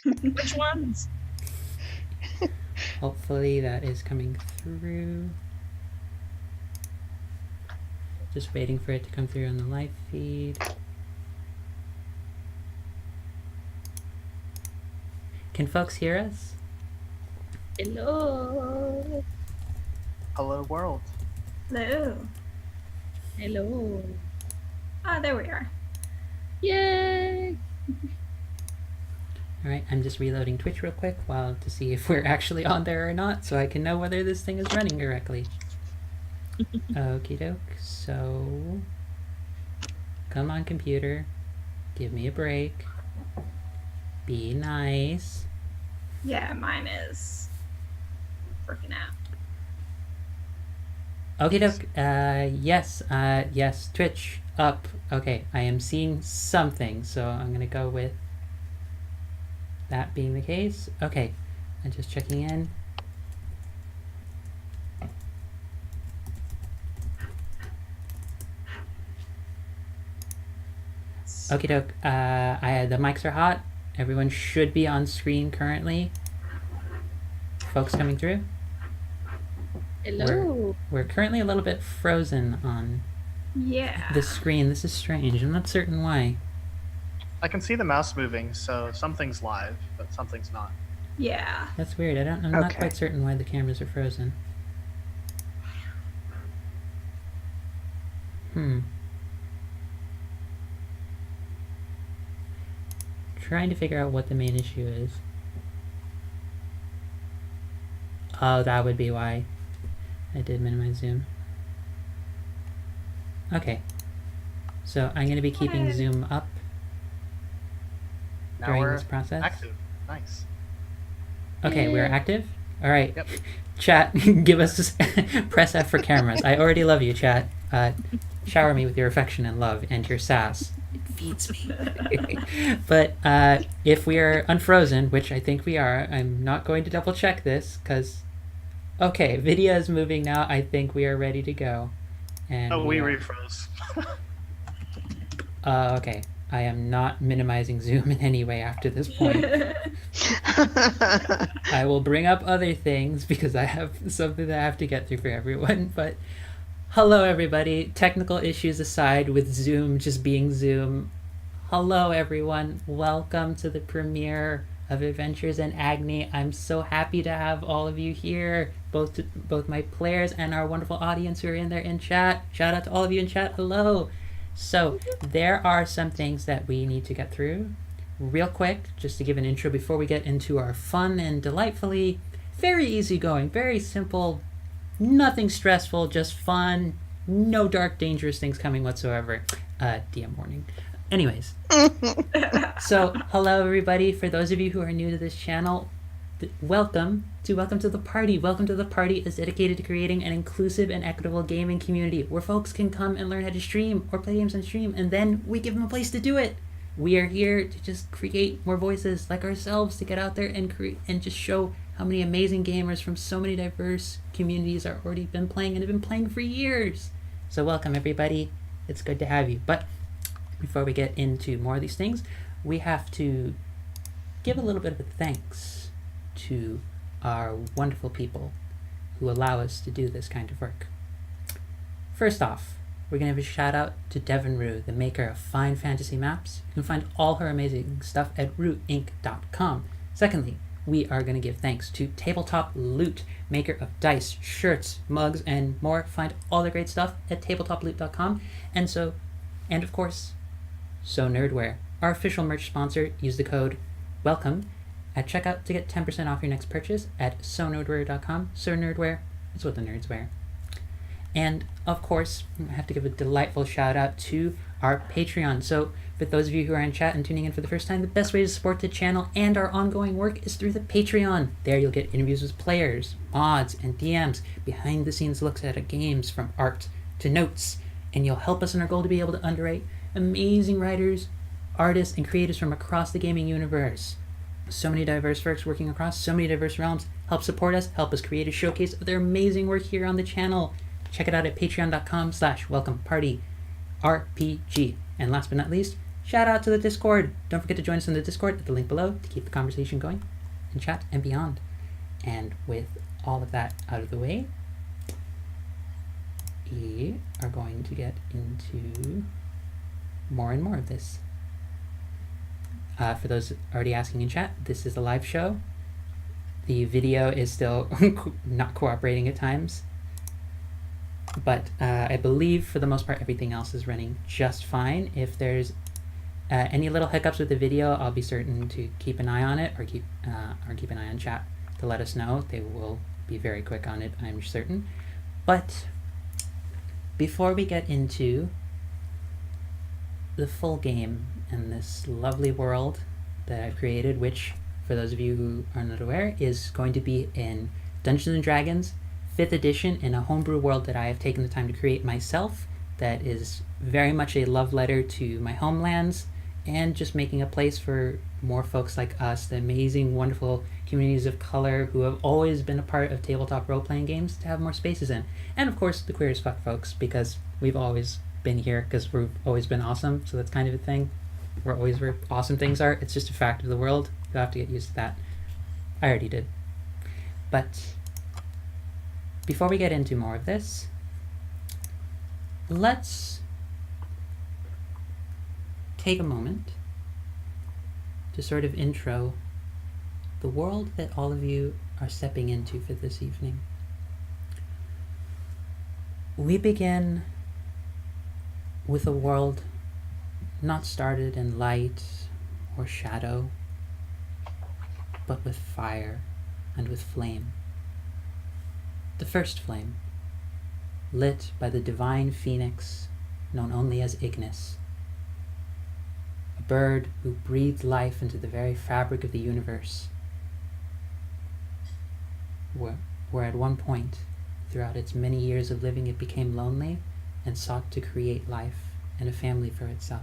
Which ones? Hopefully that is coming through. Just waiting for it to come through on the live feed. Can folks hear us? Hello. Hello, world. Hello. Hello. Ah, there we are. Yay! Alright, I'm just reloading Twitch real quick to see if we're actually on there or not, so I can know whether this thing is running correctly. Okie doke, so... Come on, computer. Give me a break. Be nice. Yeah, mine is freaking out. Okie doke, yes, Twitch, up. Okay, I am seeing something, so I'm gonna go with that being the case. Okay, I'm just checking in. Okie doke, the mics are hot. Everyone should be on screen currently. Folks coming through? Hello. We're currently a little bit frozen on the screen. This is strange. I'm not certain why. I can see the mouse moving, so something's live, but something's not. Yeah. That's weird. I'm not quite certain why the cameras are frozen. Trying to figure out what the main issue is. Oh, that would be why. I did minimize zoom. Okay. So I'm going to be keeping zoom up during this process. Active. Nice. Okay, we're active? Alright. Yep. Chat, give us press F for cameras. I already love you, chat. Shower me with your affection and love and your sass. It feeds me. But if we are unfrozen, which I think we are, I'm not going to double check this because... Okay, video is moving now. I think we are ready to go. And we refroze. Okay. I am not minimizing zoom in any way after this point. I will bring up other things because I have something that I have to get through for everyone. But hello, everybody. Technical issues aside, with Zoom just being Zoom. Hello, everyone. Welcome to the premiere of Adventures in Agni. I'm so happy to have all of you here, both my players and our wonderful audience who are in there in chat. Shout out to all of you in chat. Hello. So there are some things that we need to get through real quick, just to give an intro before we get into our fun and delightfully very easygoing, very simple, nothing stressful, just fun, no dark, dangerous things coming whatsoever. DM warning. Anyways, so hello everybody. For those of you who are new to this channel, welcome to the party. Welcome to the party is dedicated to creating an inclusive and equitable gaming community where folks can come and learn how to stream or play games on stream, and then we give them a place to do it. We are here to just create more voices like ourselves to get out there and create and just show how many amazing gamers from so many diverse communities are already been playing and have been playing for years. So welcome everybody. It's good to have you. But before we get into more of these things, we have to give a little bit of a thanks to our wonderful people who allow us to do this kind of work. First off, we're going to give a shout out to Devin Rue, the maker of fine fantasy maps. You can find all her amazing stuff at rueinc.com. Secondly, we are going to give thanks to Tabletop Loot, maker of dice, shirts, mugs, and more. Find all the great stuff at tabletoploot.com. And of course, So Nerdwear, our official merch sponsor. Use the code WELCOME at checkout to get 10% off your next purchase at sonerdwear.com. So Nerdwear, it's what the nerds wear. And of course, I have to give a delightful shout out to our Patreon. So for those of you who are in chat and tuning in for the first time, the best way to support the channel and our ongoing work is through the Patreon. There you'll get interviews with players, mods, and DMs, behind the scenes looks at games from art to notes, and you'll help us in our goal to be able to underwrite amazing writers, artists, and creators from across the gaming universe. So many diverse folks working across so many diverse realms. Help support us, help us create a showcase of their amazing work here on the channel. Check it out at patreon.com/welcomepartyrpg. And last but not least, Shout out to the Discord. Don't forget to join us in the Discord at the link below to keep the conversation going in chat and beyond. And with all of that out of the way, we are going to get into more and more of this. For those already asking in chat, this is a live show. The video is still not cooperating at times, but I believe for the most part everything else is running just fine. If there's any little hiccups with the video, I'll be certain to keep an eye on it, or keep an eye on chat to let us know. They will be very quick on it, I'm certain. But before we get into the full game and this lovely world that I've created, which, for those of you who are not aware, is going to be in Dungeons & Dragons 5th edition in a homebrew world that I have taken the time to create myself, that is very much a love letter to my homelands and just making a place for more folks like us, the amazing, wonderful communities of color who have always been a part of tabletop role-playing games, to have more spaces in. And of course, the queer as fuck folks, because we've always been here, because we've always been awesome, so that's kind of a thing. We're always where awesome things are. It's just a fact of the world. You'll have to get used to that. I already did. But before we get into more of this, let's take a moment to sort of intro the world that all of you are stepping into for this evening. We begin with a world not started in light or shadow, but with fire and with flame. The first flame, lit by the divine phoenix known only as Ignis, a bird who breathed life into the very fabric of the universe, where at one point, throughout its many years of living, it became lonely and sought to create life and a family for itself.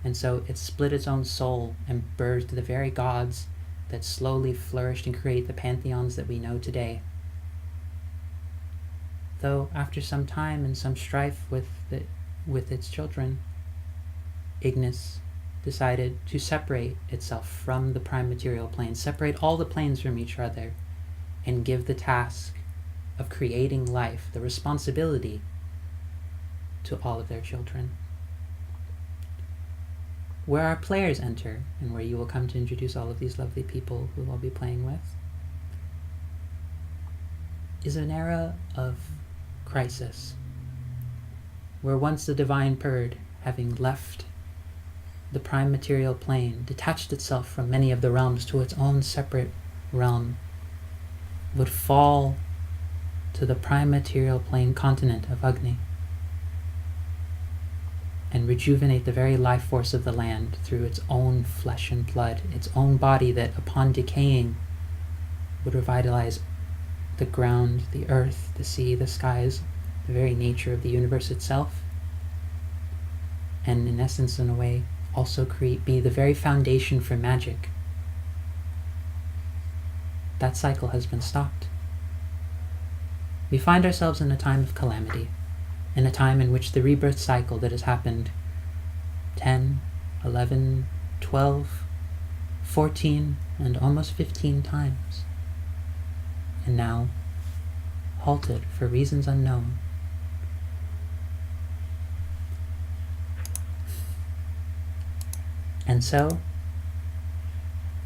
And so it split its own soul and birthed the very gods that slowly flourished and created the pantheons that we know today. Though after some time and some strife with its children, Ignis decided to separate itself from the prime material plane, separate all the planes from each other, and give the task of creating life, the responsibility, to all of their children. Where our players enter, and where you will come to introduce all of these lovely people who I'll be playing with, is an era of crisis, where once the divine bird, having left the prime material plane, detached itself from many of the realms to its own separate realm, would fall to the prime material plane continent of Agni and rejuvenate the very life force of the land through its own flesh and blood, its own body that, upon decaying, would revitalize the ground, the earth, the sea, the skies, the very nature of the universe itself, and in essence, in a way, also be the very foundation for magic. That cycle has been stopped. We find ourselves in a time of calamity, in a time in which the rebirth cycle that has happened 10, 11, 12, 14, and almost 15 times, and now halted for reasons unknown. And so,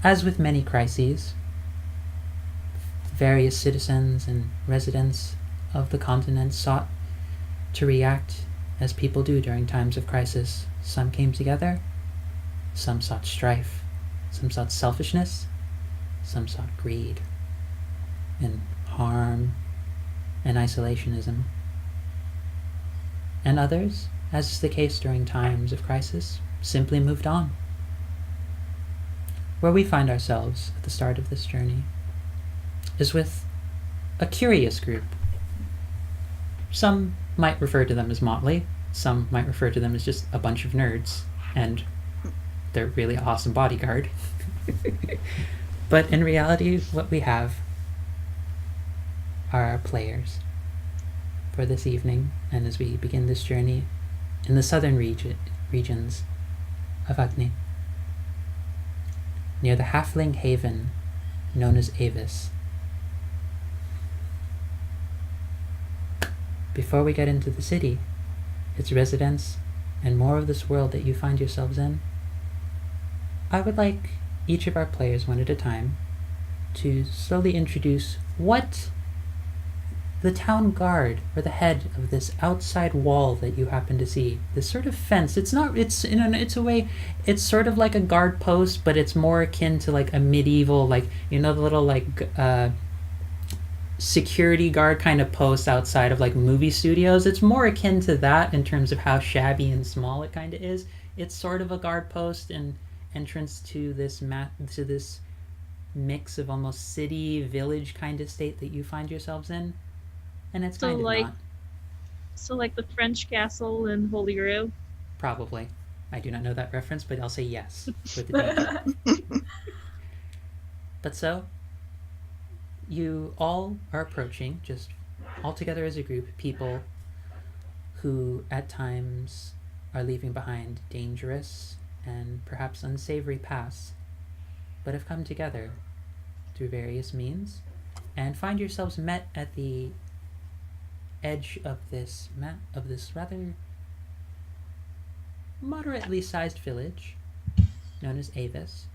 as with many crises, various citizens and residents of the continent sought to react as people do during times of crisis. Some came together, some sought strife, some sought selfishness, some sought greed and harm and isolationism. And others, as is the case during times of crisis, simply moved on. Where we find ourselves at the start of this journey is with a curious group. Some might refer to them as motley, some might refer to them as just a bunch of nerds, and they're really awesome bodyguard. But in reality, what we have are our players for this evening, and as we begin this journey in the southern regions of Agni, near the halfling haven known as Avis. Before we get into the city, its residents, and more of this world that you find yourselves in, I would like each of our players, one at a time, to slowly introduce what the town guard, or the head of this outside wall that you happen to see, this sort of fence. It's a way, it's sort of like a guard post, but it's more akin to like a medieval, like, you know, the little like security guard kind of post outside of like movie studios. It's more akin to that in terms of how shabby and small it kind of is. It's sort of a guard post and entrance to this mix of almost city village kind of state that you find yourselves in, and it's So kind of like not. so like the French castle in Holy Grail. Probably. I do not know that reference, but I'll say yes with the D. But so, you all are approaching, just all together as a group, people who at times are leaving behind dangerous and perhaps unsavory pasts, but have come together through various means and find yourselves met at the edge of this rather moderately sized village known as Avis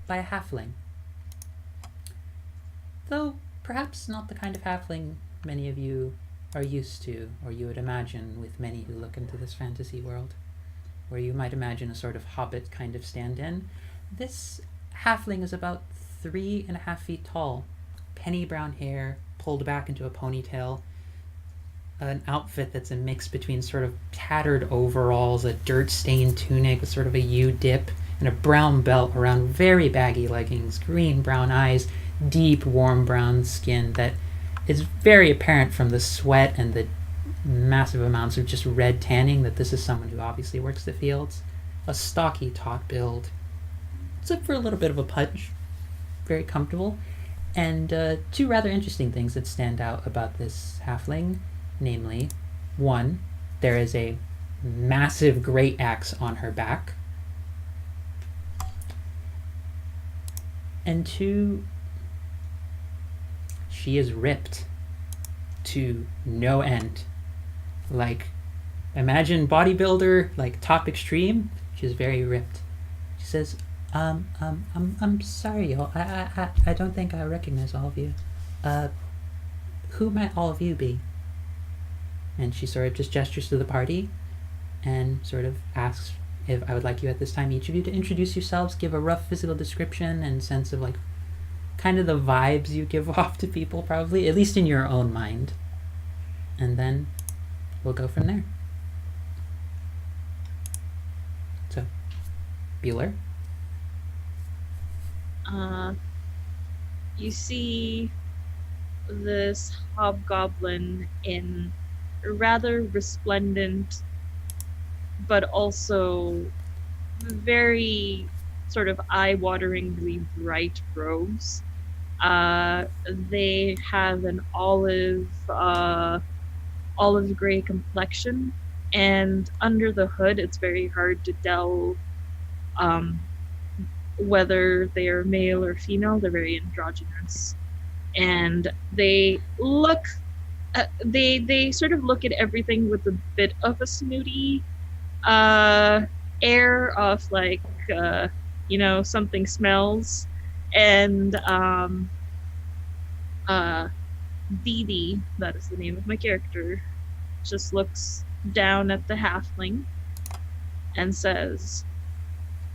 by a halfling. Though perhaps not the kind of halfling many of you are used to, or you would imagine with many who look into this fantasy world, where you might imagine a sort of hobbit kind of stand-in. This halfling is about 3.5 feet tall, penny brown hair pulled back into a ponytail, an outfit that's a mix between sort of tattered overalls, a dirt-stained tunic with sort of a U-dip, and a brown belt around very baggy leggings, green-brown eyes, deep, warm brown skin that is very apparent from the sweat and the massive amounts of just red tanning that this is someone who obviously works the fields. A stocky, taut build, except for a little bit of a punch. Very comfortable. And two rather interesting things that stand out about this halfling. Namely, one, there is a massive great axe on her back. And two, she is ripped to no end. Like, imagine bodybuilder, like top extreme. She's very ripped. She says, I'm sorry, y'all. I don't think I recognize all of you. Who might all of you be? And she sort of just gestures to the party and sort of asks if I would like you at this time, each of you, to introduce yourselves, give a rough physical description and sense of like kind of the vibes you give off to people, probably, at least in your own mind. And then we'll go from there. So, Bueller? You see this hobgoblin in rather resplendent but also very sort of eye-wateringly bright robes. They have an olive gray complexion, and under the hood it's very hard to tell whether they are male or female. They're very androgynous, and they look they sort of look at everything with a bit of a snooty air of like something smells. And Dee Dee, that is the name of my character, just looks down at the halfling and says,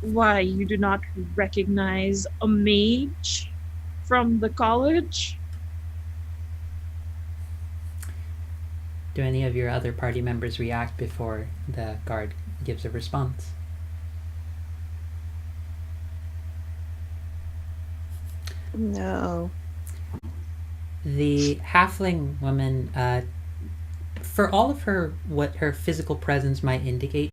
"Why, you do not recognize a mage from the college?" Do any of your other party members react before the guard gives a response? No. The halfling woman, for all of her, what her physical presence might indicate,